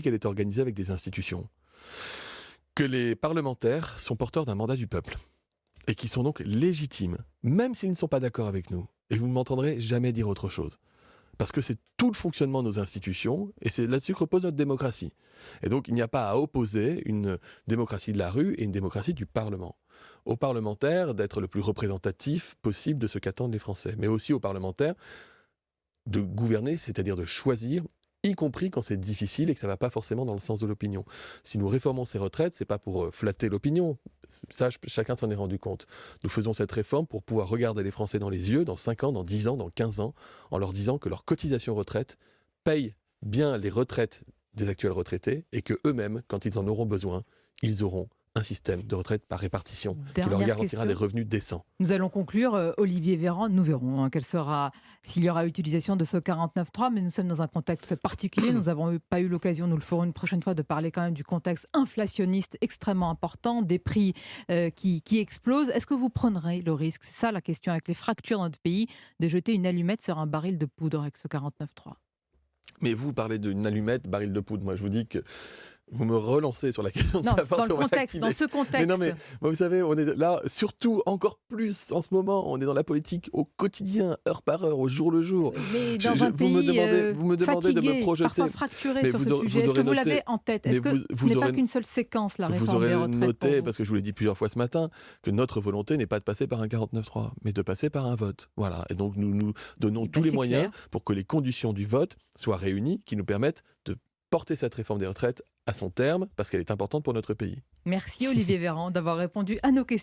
elle est organisée avec des institutions. Que les parlementaires sont porteurs d'un mandat du peuple et qui sont donc légitimes, même s'ils ne sont pas d'accord avec nous. Et vous ne m'entendrez jamais dire autre chose. Parce que c'est tout le fonctionnement de nos institutions, et c'est là-dessus que repose notre démocratie. Et donc, il n'y a pas à opposer une démocratie de la rue et une démocratie du Parlement. Aux parlementaires d'être le plus représentatif possible de ce qu'attendent les Français, mais aussi aux parlementaires de gouverner, c'est-à-dire de choisir, y compris quand c'est difficile et que ça ne va pas forcément dans le sens de l'opinion. Si nous réformons ces retraites, ce n'est pas pour flatter l'opinion. Ça, chacun s'en est rendu compte. Nous faisons cette réforme pour pouvoir regarder les Français dans les yeux, dans 5 ans, dans 10 ans, dans 15 ans, en leur disant que leur cotisation retraite paye bien les retraites des actuels retraités et que eux-mêmes, quand ils en auront besoin, ils auront un système de retraite par répartition qui leur Dernière garantira des question. revenus décents. Nous allons conclure. Olivier Véran, nous verrons s'il y aura utilisation de ce 49.3, mais nous sommes dans un contexte particulier. Nous n'avons pas eu l'occasion, nous le ferons une prochaine fois, de parler quand même du contexte inflationniste extrêmement important, des prix qui explosent. Est-ce que vous prendrez le risque, c'est ça la question, avec les fractures dans notre pays, de jeter une allumette sur un baril de poudre avec ce 49.3? Mais vous parlez d'une allumette, baril de poudre. Moi, je vous dis que vous me relancez sur la question de Non, savoir dans si le on va contexte, dans activer. ce Mais non, contexte. mais moi, vous savez, on est là, surtout encore plus en ce moment. On est dans la politique au quotidien, heure par heure, au jour le jour. Mais dans un Vous me pays demandez de me fatigué, projeter. parfois fracturé Mais sur ce sujet, vous est-ce que aurez vous l'avez noté. en tête? Mais Est-ce que ce n'est pas qu'une seule séquence, la vous réforme des aurez retraites pour noté, vous? parce que je vous l'ai dit plusieurs fois ce matin, que notre volonté n'est pas de passer par un 49.3, mais de passer par un vote. Voilà. Et donc nous donnons Eh ben, tous les c'est moyens clair. pour que les conditions du vote soient réunies, qui nous permettent de porter cette réforme des retraites à son terme, parce qu'elle est importante pour notre pays. Merci Olivier Véran d'avoir répondu à nos questions.